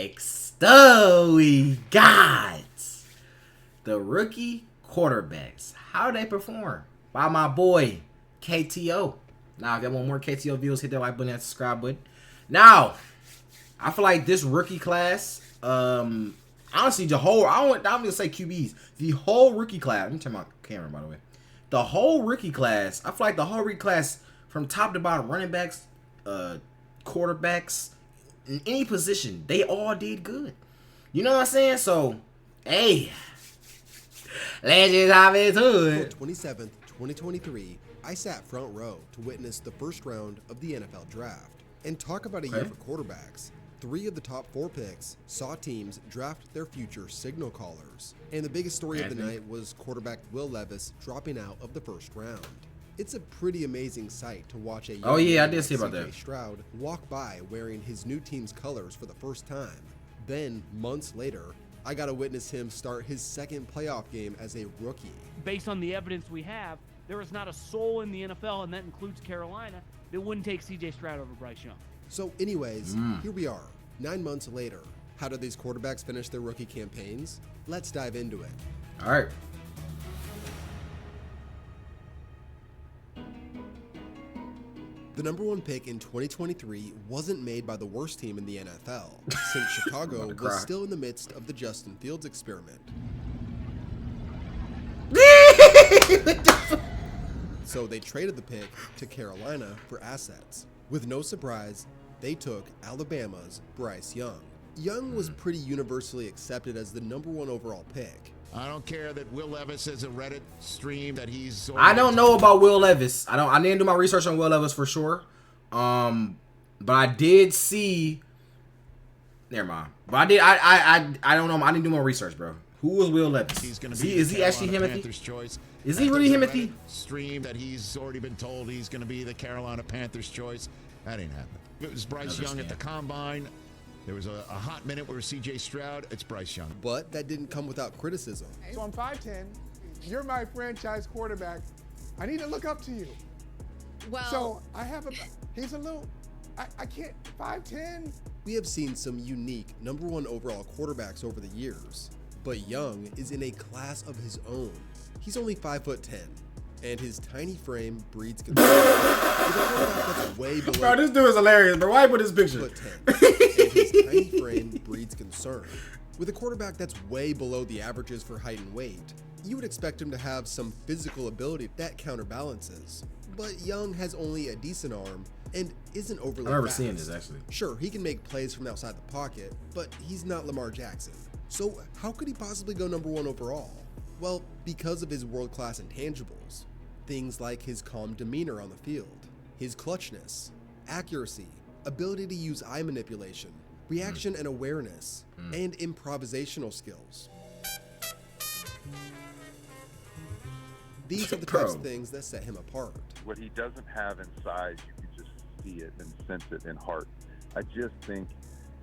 Next up, we got the rookie quarterbacks. How they perform? By my boy, KTO. Now, if y'all want more KTO videos, hit that like button and subscribe button. Now, I feel like this rookie class, honestly, the whole, I'm going to say QBs. The whole rookie class, let me turn my camera, by the way. The whole rookie class, I feel like the whole rookie class, from top to bottom, running backs, quarterbacks, in any position, they all did good. You know what I'm saying? So, hey, let's just hop into it. April 27th, 2023, I sat front row to witness the first round of the NFL draft. And talk about a year for quarterbacks. 3 of the top 4 picks saw teams draft their future signal callers. And the biggest story of the night was quarterback Will Levis dropping out of the first round. It's a pretty amazing sight to watch a young I did see about that. Stroud walk by wearing his new team's colors for the first time. Then, months later, I got to witness him start his second playoff game as a rookie. Based on the evidence we have, there is not a soul in the NFL, and that includes Carolina, that wouldn't take CJ Stroud over Bryce Young. So anyways, here we are, 9 months later. How did these quarterbacks finish their rookie campaigns? Let's dive into it. All right. The number 1 pick in 2023 wasn't made by the worst team in the NFL, since Chicago was still in the midst of the Justin Fields experiment. So they traded the pick to Carolina for assets. With no surprise, they took Alabama's Bryce Young. Young was pretty universally accepted as the number 1 overall pick. I don't care that Will Levis has a Reddit stream that he's. I don't know about Will Levis. I didn't do my research on Will Levis for sure. But I did see. Never mind. But I don't know. I didn't do my research, bro. Who was Will Levis? He's going to be. Is he actually Himothy? Choice. Is he really Himothy? Stream that he's already been told he's going to be the Carolina Panthers choice. That ain't happening. It was Bryce Young at the combine. There was a hot minute where CJ Stroud, it's Bryce Young. But that didn't come without criticism. So I'm 5'10", you're my franchise quarterback. I need to look up to you. Well, so I have he's a little, I can't, 5'10". We have seen some unique number 1 overall quarterbacks over the years, but Young is in a class of his own. He's only 5'10", and his tiny frame breeds concern. With a quarterback that's way below. Bro, this dude is hilarious, bro. Why you put this picture? 5'10", and his tiny frame breeds concern. With a quarterback that's way below the averages for height and weight, you would expect him to have some physical ability that counterbalances. But Young has only a decent arm and isn't overly I've never fast. seen this, actually. Sure, he can make plays from outside the pocket, but he's not Lamar Jackson. So how could he possibly go number 1 overall? Well, because of his world-class intangibles. Things like his calm demeanor on the field, his clutchness, accuracy, ability to use eye manipulation, reaction and awareness, and improvisational skills. These are the types of things that set him apart. What he doesn't have in size, you can just see it and sense it in heart. I just think,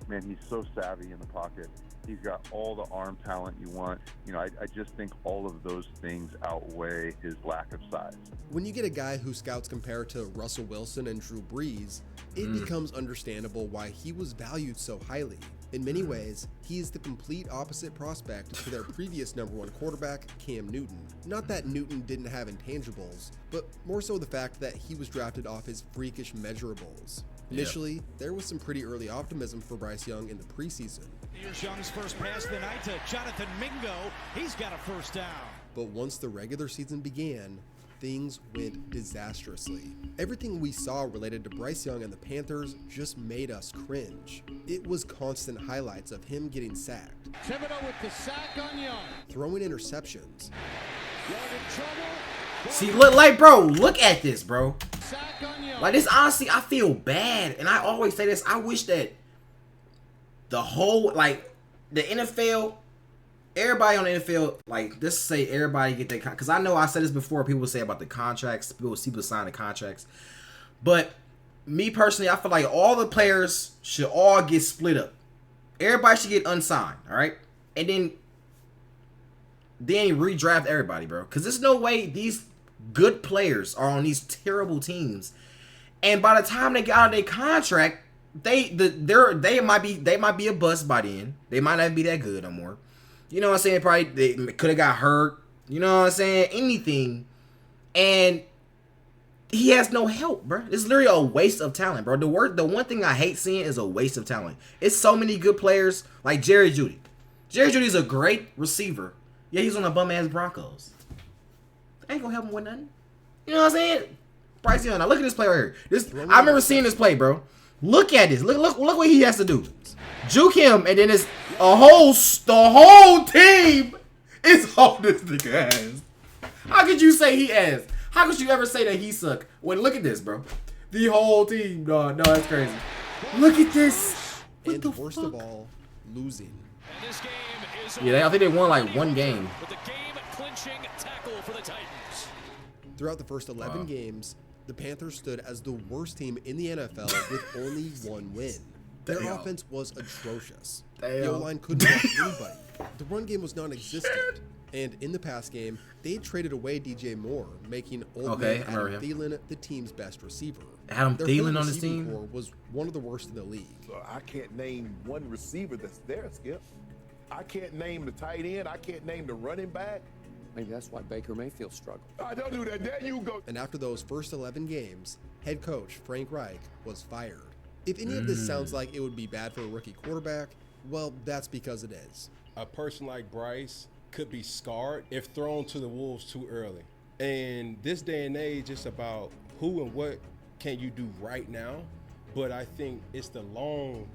man, he's so savvy in the pocket. He's got all the arm talent you want. You know, I just think all of those things outweigh his lack of size. When you get a guy who scouts compare to Russell Wilson and Drew Brees, it becomes understandable why he was valued so highly. In many ways, he is the complete opposite prospect to their previous number 1 quarterback, Cam Newton. Not that Newton didn't have intangibles, but more so the fact that he was drafted off his freakish measurables. Initially, there was some pretty early optimism for Bryce Young in the preseason. Here's Young's first pass of the night to Jonathan Mingo. He's got a first down. But once the regular season began, things went disastrously. Everything we saw related to Bryce Young and the Panthers just made us cringe. It was constant highlights of him getting sacked, Thibodeau with the sack on Young. throwing interceptions, Young in trouble. See, look at this, bro. Sack on Young. Like, this, honestly, I feel bad. And I always say this. I wish that the whole, like, the NFL, everybody on the NFL, like, let's say everybody get their, because I know I said this before, people say about the contracts, people sign the contracts. But me personally, I feel like all the players should all get split up. Everybody should get unsigned, all right? And then redraft everybody, bro. Because there's no way these good players are on these terrible teams. And by the time they get out of their contract, they might be a bust by then. They might not be that good no more. You know what I'm saying? Probably they could have got hurt. You know what I'm saying? Anything, and he has no help, bro. It's literally a waste of talent, bro. The one thing I hate seeing is a waste of talent. It's so many good players like Jerry Jeudy. Jerry Jeudy is a great receiver. Yeah, he's on the bum ass Broncos. Ain't gonna help him with nothing. You know what I'm saying? Bryce Young. Now look at this play right here. I remember seeing this play, bro. Look at this. Look what he has to do. Juke him, and then it's the whole team is on this nigga ass. How could you say he ass? How could you ever say that he suck? When look at this, bro. The whole team, dog. No, that's crazy. Look at this. What And the worst fuck? of all, losing. And this game is Yeah, I think they won like one game. with the game-clinching tackle for the Titans. Throughout the first 11 games, the Panthers stood as the worst team in the NFL with only one win. Their Damn. offense was atrocious. Damn. The O-line couldn't block anybody. The run game was non-existent. And in the pass game, they traded away DJ Moore, making old man I remember Adam him. Thielen the team's best receiver. Adam Their Thielen whole on his receiving team? core was one of the worst in the league. I can't name one receiver that's there, Skip. I can't name the tight end. I can't name the running back. Maybe that's why Baker Mayfield struggled. I don't do that. There you go. And after those first 11 games, head coach Frank Reich was fired. If any of this sounds like it would be bad for a rookie quarterback, well, that's because it is. A person like Bryce could be scarred if thrown to the wolves too early. And this day and age, it's about who and what can you do right now. But I think it's the long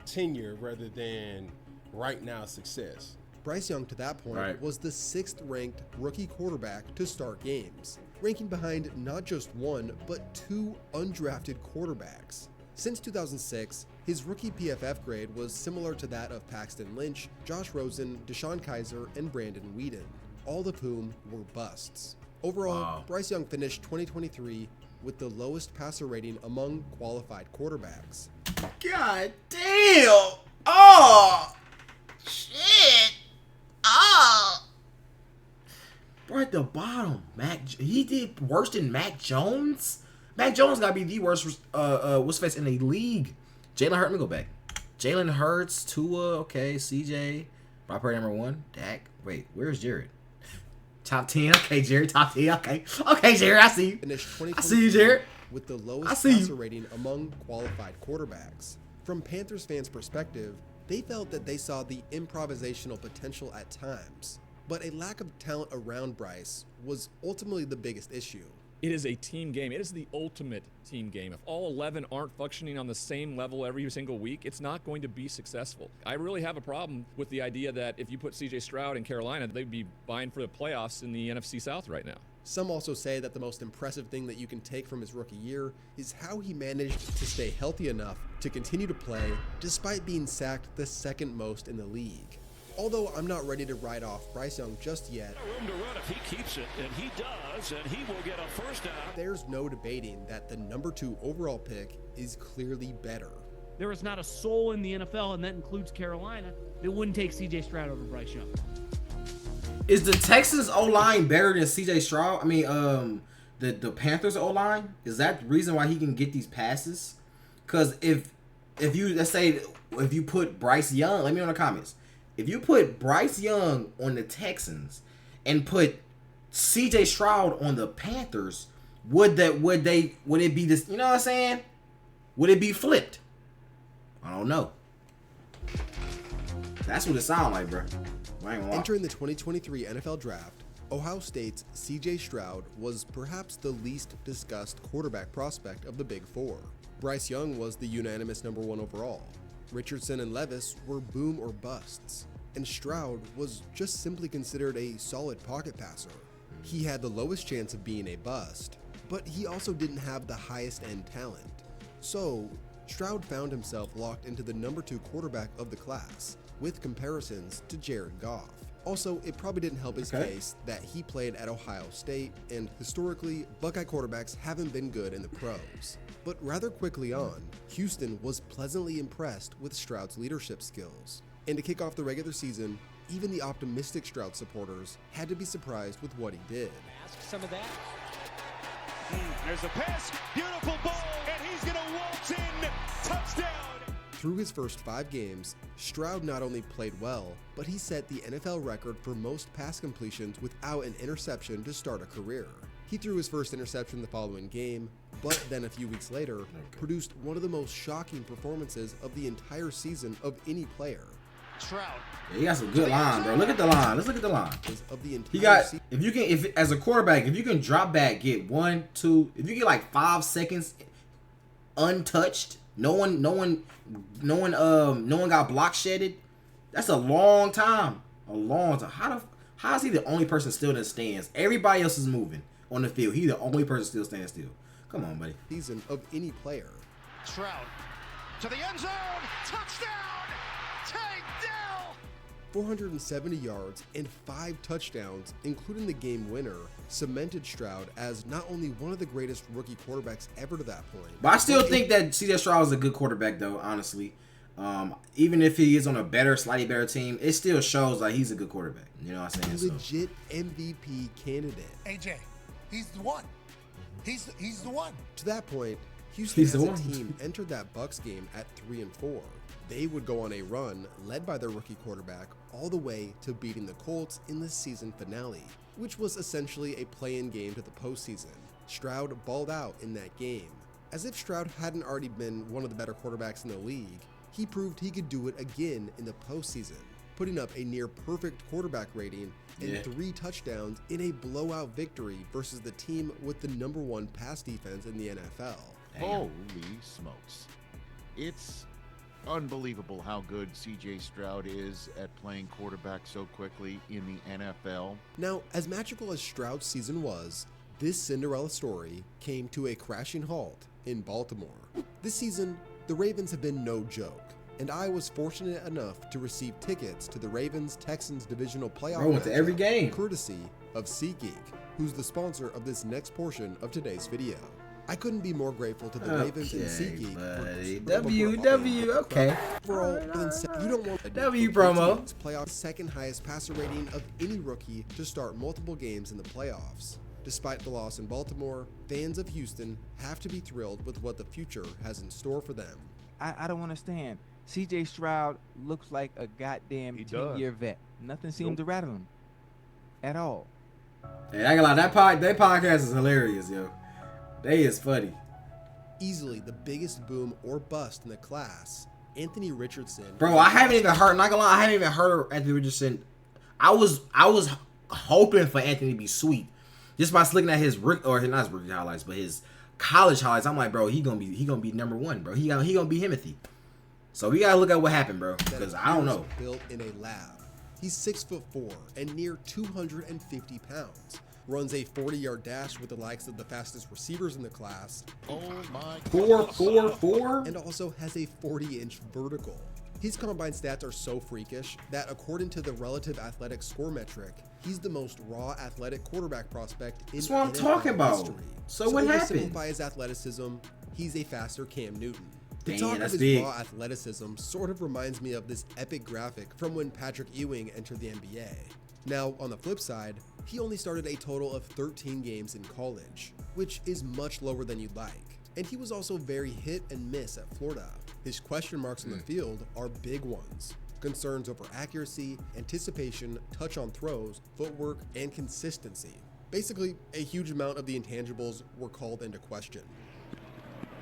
tenure rather than right now success. Bryce Young, to that point, Right. was the 6th ranked rookie quarterback to start games, ranking behind not just one, but 2 undrafted quarterbacks. Since 2006, his rookie PFF grade was similar to that of Paxton Lynch, Josh Rosen, Deshaun Kaiser, and Brandon Weeden, all of whom were busts. Overall, Wow. Bryce Young finished 2023 with the lowest passer rating among qualified quarterbacks. God damn! Oh! Shit! Oh! We're at the bottom. He did worse than Mac Jones? Mac Jones gotta be the worst what's face in the league. Jalen Hurts, let me go back. Jalen Hurts, Tua, okay, CJ, Brock Purdy #1, Dak. Wait, where's Jared? Top 10, okay, Jared, top 10, okay. Okay, Jared, I see you. Finished I see you, 2023 Jared. with the I lowest see you. passer rating among qualified quarterbacks. From Panthers fans' perspective, they felt that they saw the improvisational potential at times, but a lack of talent around Bryce was ultimately the biggest issue. It is a team game. It is the ultimate team game. If all 11 aren't functioning on the same level every single week, it's not going to be successful. I really have a problem with the idea that if you put CJ Stroud in Carolina, they'd be vying for the playoffs in the NFC South right now. Some also say that the most impressive thing that you can take from his rookie year is how he managed to stay healthy enough to continue to play despite being sacked the 2nd most in the league. Although I'm not ready to write off Bryce Young just yet, Room to run if he keeps it, and he does, and he will get a first down. there's no debating that the number 2 overall pick is clearly better. There is not a soul in the NFL, and that includes Carolina, that wouldn't take C.J. Stroud over Bryce Young. Is the Texans O-line better than CJ Stroud? I mean, the Panthers O-line? Is that the reason why he can get these passes? Because if you, let's say, if you put Bryce Young, let me know in the comments. If you put Bryce Young on the Texans and put CJ Stroud on the Panthers, would it be this, you know what I'm saying? Would it be flipped? I don't know. That's what it sounds like, bro. I ain't gonna lie. Entering the 2023 NFL Draft, Ohio State's CJ Stroud was perhaps the least discussed quarterback prospect of the Big Four. Bryce Young was the unanimous number 1 overall. Richardson and Levis were boom or busts, and Stroud was just simply considered a solid pocket passer. He had the lowest chance of being a bust, but he also didn't have the highest end talent. So, Stroud found himself locked into the number 2 quarterback of the class, with comparisons to Jared Goff. Also, it probably didn't help his case that he played at Ohio State, and historically, Buckeye quarterbacks haven't been good in the pros. But rather quickly on, Houston was pleasantly impressed with Stroud's leadership skills. And to kick off the regular season, even the optimistic Stroud supporters had to be surprised with what he did. Ask some of that. There's a pass, beautiful ball, and he's going to waltz in Touchdown. Through his first 5 games, Stroud not only played well, but he set the NFL record for most pass completions without an interception to start a career. He threw his first interception the following game, but then a few weeks later, produced one of the most shocking performances of the entire season of any player. Stroud. Yeah, he got some good line, bro. Look at the line. Let's look at the line. Of the entire He got, season. if as a quarterback, if you can drop back, get 1, 2, if you get like 5 seconds untouched, no one got block shedded. That's a long time. A long time. How is he the only person still in the stands? Everybody else is moving on the field. He's the only person still standing still. Come on, buddy. Season of any player. Stroud to the end zone. Touchdown. Take down. 470 yards and 5 touchdowns, including the game winner, cemented Stroud as not only one of the greatest rookie quarterbacks ever to that point. But I still think that CJ Stroud is a good quarterback, though, honestly. Even if he is on a slightly better team, it still shows like he's a good quarterback. You know what I'm saying? Legit MVP candidate. AJ, he's the one. He's the one. To that point, Houston as a one. team entered that Bucs game at 3-4. They would go on a run led by their rookie quarterback all the way to beating the Colts in the season finale, which was essentially a play-in game to the postseason. Stroud balled out in that game. As if Stroud hadn't already been one of the better quarterbacks in the league, he proved he could do it again in the postseason, putting up a near perfect quarterback rating and 3 touchdowns in a blowout victory versus the team with the #1 pass defense in the NFL. Holy smokes. It's unbelievable how good CJ Stroud is at playing quarterback so quickly in the NFL. Now, as magical as Stroud's season was, this Cinderella story came to a crashing halt in Baltimore. This season, the Ravens have been no joke, and I was fortunate enough to receive tickets to the Ravens-Texans divisional playoff Bro, went to every game. courtesy of SeatGeek, who's the sponsor of this next portion of today's video. I couldn't be more grateful to the Ravens and SeatGeek. Okay. You don't want W promo. Playoff second highest passer rating of any rookie to start multiple games in the playoffs. Despite the loss in Baltimore, fans of Houston have to be thrilled with what the future has in store for them. I don't understand. CJ Stroud looks like a goddamn 10-year vet. Nothing seemed to rattle him at all. Hey, I ain't gonna lie, that podcast is hilarious, yo. They is funny. Easily the biggest boom or bust in the class, Anthony Richardson. Bro, I haven't even heard. Not gonna lie, I haven't even heard of Anthony Richardson. I was hoping for Anthony to be sweet, just by looking at his not his rookie highlights, but his college highlights. I'm like, bro, he gonna be #1, bro. He gonna be Himothy. So we gotta look at what happened, bro, because I don't know. Built in a lab. He's 6'4" and near 250 pounds. Runs a 40-yard dash with the likes of the fastest receivers in the class. Oh my. 4.44. And also has a 40-inch vertical. His combine stats are so freakish that according to the relative athletic score metric, he's the most raw athletic quarterback prospect in That's what I'm NFL talking about. history. So what happened? To simplify his athleticism, he's a faster Cam Newton. The Damn, talk of that's his big. raw athleticism sort of reminds me of this epic graphic from when Patrick Ewing entered the NBA. Now, on the flip side, he only started a total of 13 games in college, which is much lower than you'd like. And he was also very hit and miss at Florida. His question marks on the field are big ones. Concerns over accuracy, anticipation, touch on throws, footwork, and consistency. Basically, a huge amount of the intangibles were called into question.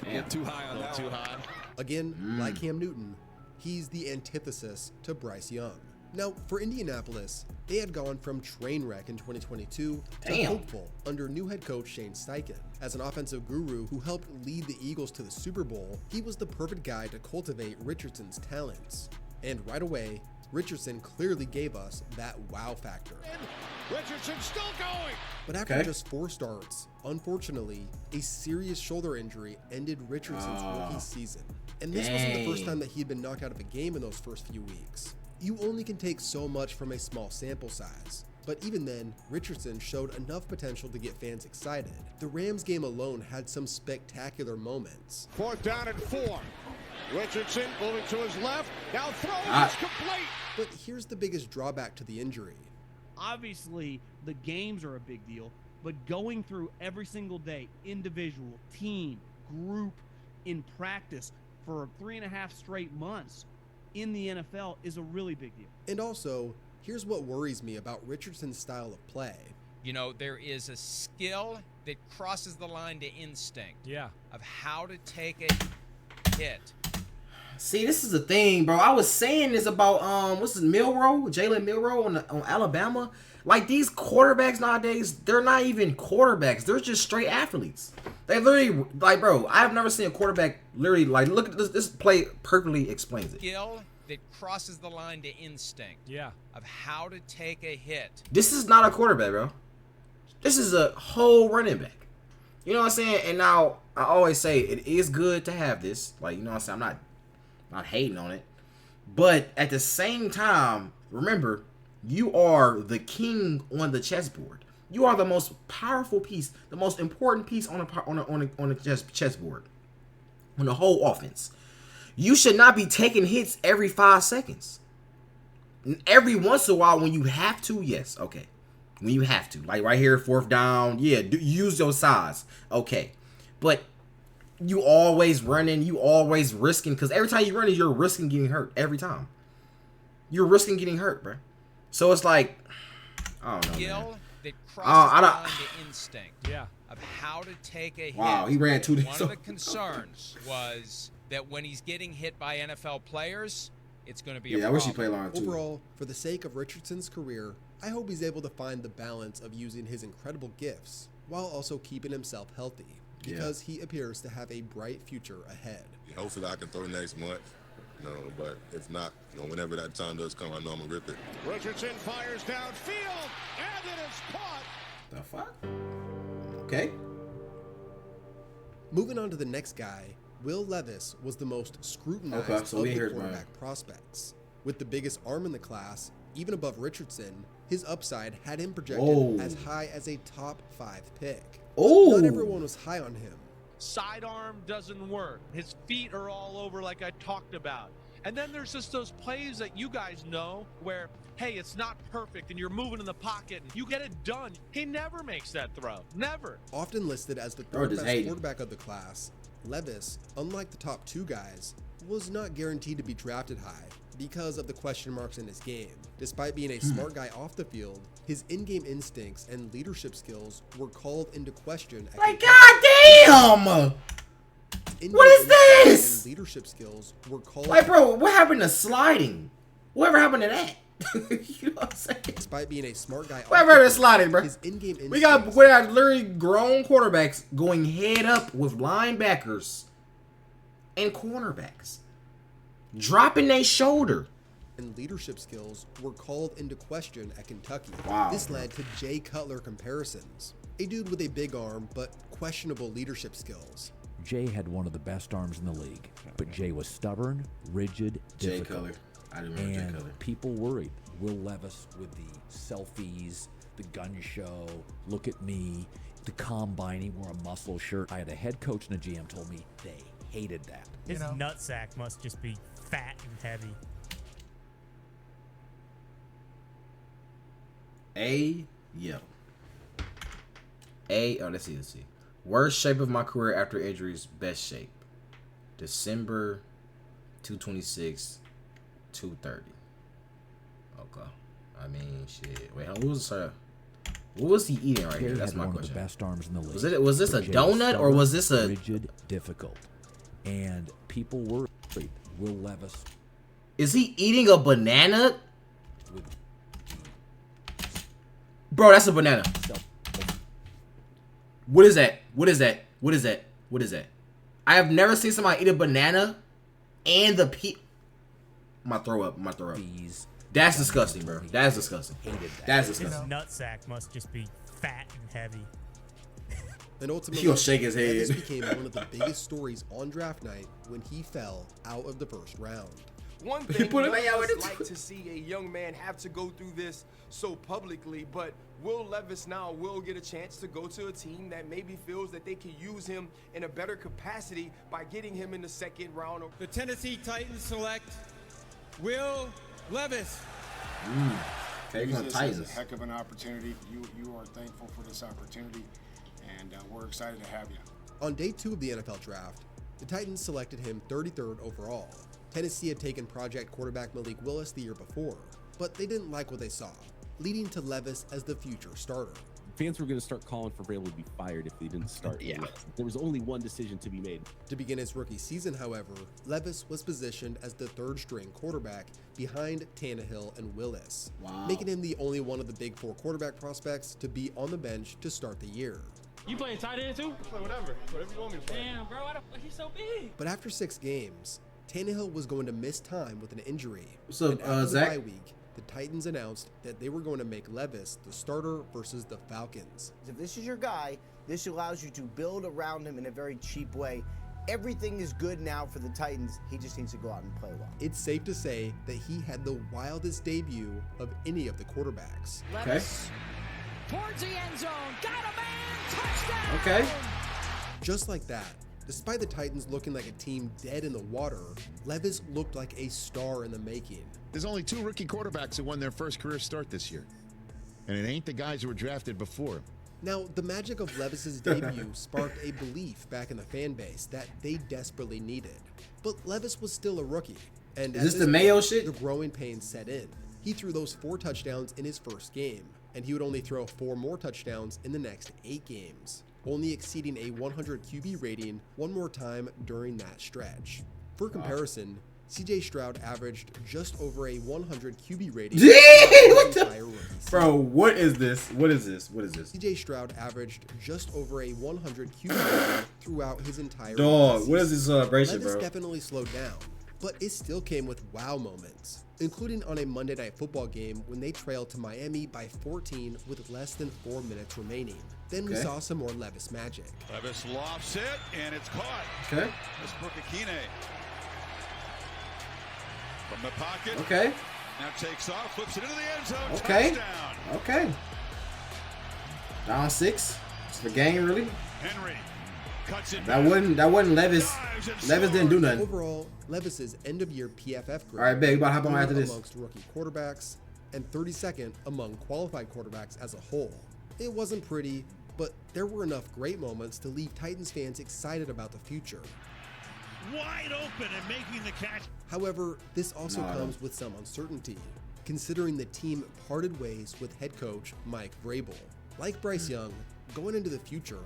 Damn. Too high on that. Too high. Again, like Cam Newton, he's the antithesis to Bryce Young. Now, for Indianapolis, they had gone from train wreck in 2022 to hopeful under new head coach Shane Steichen. As an offensive guru who helped lead the Eagles to the Super Bowl, he was the perfect guy to cultivate Richardson's talents. And right away, Richardson clearly gave us that wow factor. Richardson still going. But after just 4 starts, unfortunately, a serious shoulder injury ended Richardson's rookie season. And this wasn't the first time that he'd been knocked out of a game in those first few weeks. You only can take so much from a small sample size. But even then, Richardson showed enough potential to get fans excited. The Rams game alone had some spectacular moments. 4th down and 4. Richardson moving to his left. Now throw is complete. But here's the biggest drawback to the injury. Obviously, the games are a big deal, but going through every single day, individual, team, group, in practice, for 3.5 straight months in the NFL is a really big deal. And also, here's what worries me about Richardson's style of play. You know, there is a skill that crosses the line to instinct. Yeah. Of how to take a hit. See, this is the thing, bro. I was saying this about what's his Milroe, Jalen Milroe on Alabama. Like, these quarterbacks nowadays, they're not even quarterbacks. They're just straight athletes. They literally, like, bro, I've never seen a quarterback literally, like, look at this play perfectly explains it. Skill that crosses the line to instinct. Yeah. Of how to take a hit. This is not a quarterback, bro. This is a whole running back. You know what I'm saying? And now, I always say it is good to have this. Like, you know what I'm saying? I'm not hating on it. But at the same time, remember, you are the king on the chessboard. You are the most powerful piece, the most important piece on a chessboard, on the whole offense. You should not be taking hits every 5 seconds. Every once in a while, when you have to, yes, okay. When you have to, like right here, 4th down, yeah, use your size, okay. But you always running, you always risking, because every time you run, you're risking getting hurt. Every time, you're risking getting hurt, bro. So it's like, I don't know, man. That crosses the line to instinct. Yeah. Of how to take a hit. Wow, he ran 2 days. One of the concerns was that when he's getting hit by NFL players, it's going to be a problem. I wish he played longer too. Overall, for the sake of Richardson's career, I hope he's able to find the balance of using his incredible gifts while also keeping himself healthy, because he appears to have a bright future ahead. Hopefully I can throw next month. No, but if not, whenever that time does come, I know I'm gonna rip it. Richardson fires downfield, and it is caught. The fuck? Okay. Moving on to the next guy, Will Levis was the most scrutinized of the quarterback prospects. With the biggest arm in the class, even above Richardson, his upside had him projected as high as a top 5 pick. Not everyone was high on him. Sidearm doesn't work. His feet are all over like I talked about. And then there's just those plays that you guys know where, hey, it's not perfect and you're moving in the pocket and you get it done. He never makes that throw. Never. Often listed as the 3rd best quarterback of the class, Levis, unlike the top 2 guys, was not guaranteed to be drafted high because of the question marks in his game. Despite being a smart guy off the field, his in-game instincts and leadership skills were called into question. Like, goddamn! What is this? And leadership skills were called. Like, bro, what happened to sliding? Whatever happened to that? You know what I'm saying? Despite being a smart guy, whatever happened to sliding, bro? His in-game we got literally grown quarterbacks going head up with linebackers and cornerbacks, dropping their shoulder. And leadership skills were called into question at Kentucky. Wow. This led to Jay Cutler comparisons. A dude with a big arm, but questionable leadership skills. Jay had one of the best arms in the league, but Jay was stubborn, rigid, difficult. Jay Cutler. I remember Jay Cutler. People worried. Will Levis with the selfies, the gun show, look at me, the combine, he wore a muscle shirt. I had a head coach and a GM told me they hated that. His nutsack must just be fat and heavy. Let's see. Worst shape of my career after injuries, best shape. December 226, 230. Okay. I mean, shit. Wait, what was he eating right here? That's my question. One of the best arms in the league. Was this a donut or was this a rigid, difficult? And people worried. Will Levis. Is he eating a banana? Bro, that's a banana. What is that? What is that? What is that? What is that? I have never seen somebody eat a banana and the I'm gonna throw up. That's disgusting, bro. That's disgusting. That's disgusting. His nutsack must just be fat and heavy. And ultimately, he'll shake his head. This became one of the biggest stories on draft night when he fell out of the first round. One thing none of us like to see a young man have to go through this so publicly, but Will Levis now will get a chance to go to a team that maybe feels that they can use him in a better capacity by getting him in the 2nd round. The Tennessee Titans select Will Levis. This is a heck of an opportunity. You are thankful for this opportunity, and we're excited to have you. On day 2 of the NFL draft, The Titans selected him 33rd overall. Tennessee had taken project quarterback Malik Willis the year before, but they didn't like what they saw, leading to Levis as the future starter. Fans were going to start calling for Vrabel to be fired if they didn't start. Yeah. There was only one decision to be made. To begin his rookie season, however, Levis was positioned as the third-string quarterback behind Tannehill and Willis, making him the only one of the Big Four quarterback prospects to be on the bench to start the year. You playing tight end too? Play whatever you want me to play. Damn, bro, why the fuck he's so big? But after 6 games, Tannehill was going to miss time with an injury. What's up, and after Zach? the bye week, the Titans announced that they were going to make Levis the starter versus the Falcons. If this is your guy, this allows you to build around him in a very cheap way. Everything is good now for the Titans. He just needs to go out and play well. It's safe to say that he had the wildest debut of any of the quarterbacks. Levis towards the end zone. Got a man. Touchdown. Okay. Just like that, despite the Titans looking like a team dead in the water, Levis looked like a star in the making. There's only 2 rookie quarterbacks who won their first career start this year. And it ain't the guys who were drafted before. Now, the magic of Levis's debut sparked a belief back in the fan base that they desperately needed. But Levis was still a rookie. And is this the Mayo shit? The growing pains set in. He threw those 4 touchdowns in his first game, and he would only throw 4 more touchdowns in the next 8 games, only exceeding a 100 QB rating one more time during that stretch. For comparison, CJ Stroud averaged just over a 100 QB rating. Bro, what is this? What is this? CJ Stroud averaged just over a 100 QB rating throughout his entire Dog, what is this celebration, Levis bro? definitely slowed down, but it still came with wow moments, including on a Monday Night Football game when they trailed to Miami by 14 with less than 4 minutes remaining. Then we saw some more Levis magic. Levis lofts it, and it's caught. Okay. That's Akine. From the pocket. Okay. Now takes off, flips it into the end zone. Okay. Touchdown. Okay. Down 6. It's the game, really. Henry cuts it. That wasn't Levis. Levis didn't do nothing. Overall, Levis's end-of-year PFF grade. All right, babe, about to hop on after this. Amongst rookie quarterbacks and 32nd among qualified quarterbacks as a whole. It wasn't pretty, but there were enough great moments to leave Titans fans excited about the future. Wide open and making the catch. However, this also comes with some uncertainty, considering the team parted ways with head coach Mike Vrabel. Like Bryce Young, going into the future,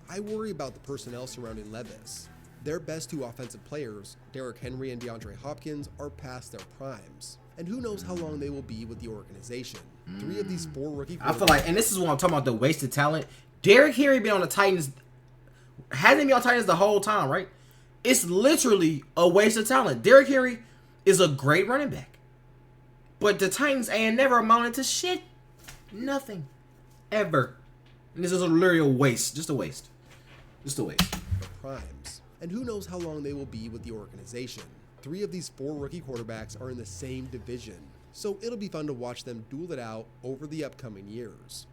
I worry about the personnel surrounding Levis. Their best 2 offensive players, Derrick Henry and DeAndre Hopkins, are past their primes. And who knows how long they will be with the organization. 3 of these 4 rookie quarterbacks. I feel like, and this is what I'm talking about, the wasted talent. Derrick Henry been on the Titans, hasn't been on Titans the whole time, right? It's literally a waste of talent. Derrick Henry is a great running back. But the Titans ain't never amounted to shit. Nothing. Ever. And this is literally a waste. Just a waste. Just a waste. The primes. And who knows how long they will be with the organization. 3 of these 4 rookie quarterbacks are in the same division. So it'll be fun to watch them duel it out over the upcoming years.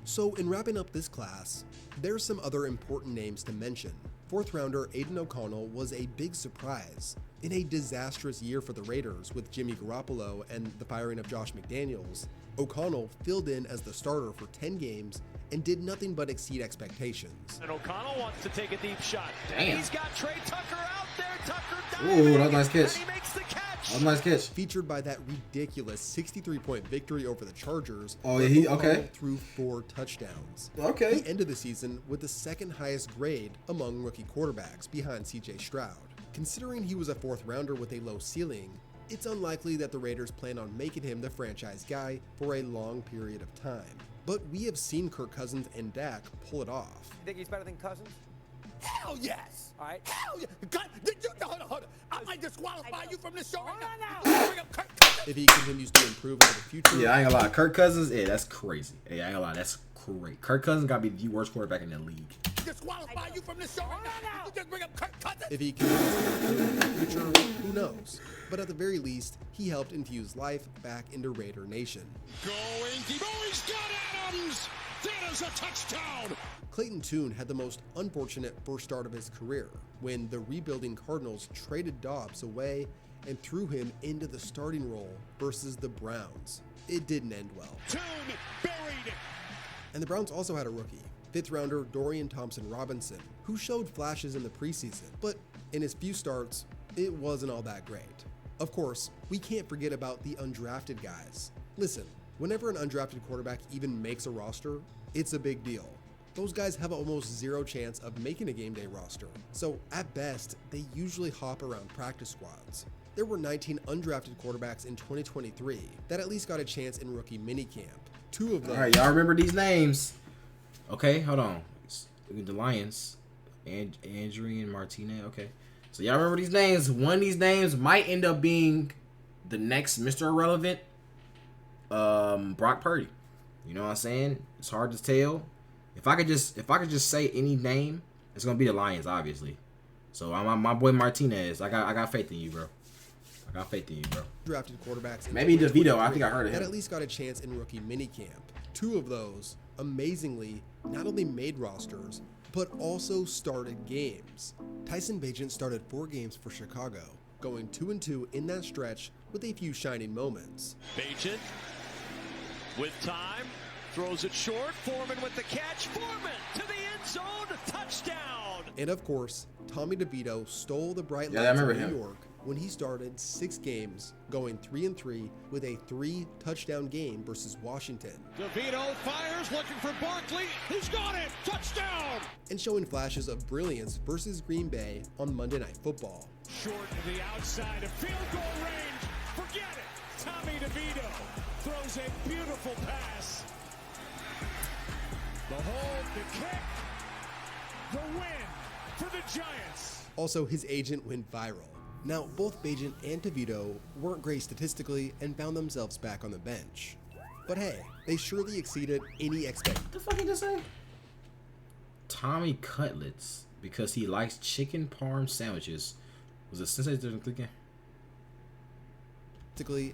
So in wrapping up this class, there's some other important names to mention. 4th rounder Aiden O'Connell was a big surprise. In a disastrous year for the Raiders with Jimmy Garoppolo and the firing of Josh McDaniels, O'Connell filled in as the starter for 10 games and did nothing but exceed expectations. And O'Connell wants to take a deep shot. Damn. He's got Trey Tucker out there. Tucker Ooh, that was a nice catch. and he makes the catch. That was a nice catch. Featured by that ridiculous 63-point victory over the Chargers. Oh, yeah, O'Connell threw 4 touchdowns. Okay. He ended the season with the 2nd highest grade among rookie quarterbacks behind CJ Stroud. Considering he was a 4th rounder with a low ceiling, it's unlikely that the Raiders plan on making him the franchise guy for a long period of time. But we have seen Kirk Cousins and Dak pull it off. You think he's better than Cousins? Hell yes! All right. Hell yeah! God, hold on. I might disqualify you from this show right now. Bring up Kirk Cousins. If he continues to improve into the future. Yeah, I ain't gonna lie. Kirk Cousins, yeah, that's crazy. Yeah, I ain't gonna lie. That's great. Kirk Cousins gotta be the worst quarterback in the league. Disqualify you from this show right now. You just bring up Kirk Cousins. If he continues to improve in the future, who knows? But at the very least, he helped infuse life back into Raider Nation. Going deep. Oh, he's got Adams. That is a touchdown. Clayton Tune had the most unfortunate first start of his career when the rebuilding Cardinals traded Dobbs away and threw him into the starting role versus the Browns. It didn't end well. Tune buried. And the Browns also had a rookie, 5th rounder Dorian Thompson-Robinson, who showed flashes in the preseason, but In his few starts, it wasn't all that great. Of course, we can't forget about the undrafted guys. Listen, whenever an undrafted quarterback even makes a roster, it's a big deal. Those guys have almost zero chance of making a game day roster, so at best, they usually hop around practice squads. There were 19 undrafted quarterbacks in 2023 that at least got a chance in rookie minicamp. 2 of them. All right, y'all remember these names? Okay, hold on. The Lions, Andrew and Martinez. Okay, so y'all remember these names? One of these names might end up being the next Mr. Irrelevant, Brock Purdy. You know what I'm saying? It's hard to tell. If I could just say any name, it's gonna be the Lions, obviously. So my boy Martinez, I got faith in you, bro. I got faith in you, bro. Drafted quarterbacks. Maybe DeVito. I think I heard of him. That at least got a chance in rookie minicamp. 2 of those, amazingly, not only made rosters, but also started games. Tyson Bagent started 4 games for Chicago, going 2-2 in that stretch with a few shining moments. Bagent with time, throws it short. Foreman with the catch. Foreman to the end zone. Touchdown. And of course, Tommy DeVito stole the bright I lights remember of New him. York when he started 6 games, going 3-3 with a 3-touchdown game versus Washington. DeVito fires, looking for Barkley. He's got it. Touchdown. And showing flashes of brilliance versus Green Bay on Monday Night Football. Short to the outside of field goal range. Forget it. Tommy DeVito throws a beautiful pass. The hold, the kick, the win for the Giants. Also, his agent went viral. Now, both Bagent and DeVito weren't great statistically and found themselves back on the bench. But hey, they surely exceeded any expectation. What the fuck did you say? Tommy Cutlets, because he likes chicken parm sandwiches, was a sensation thinking.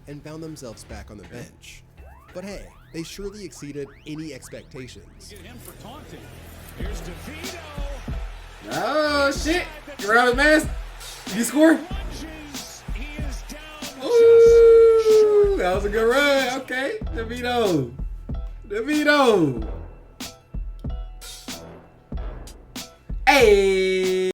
And found themselves back on the bench. But hey, they surely exceeded any expectations. Get him for taunting. Here's DeVito. Oh shit! Around man, did you score? Ooh, that was a good run. Okay, DeVito. Hey.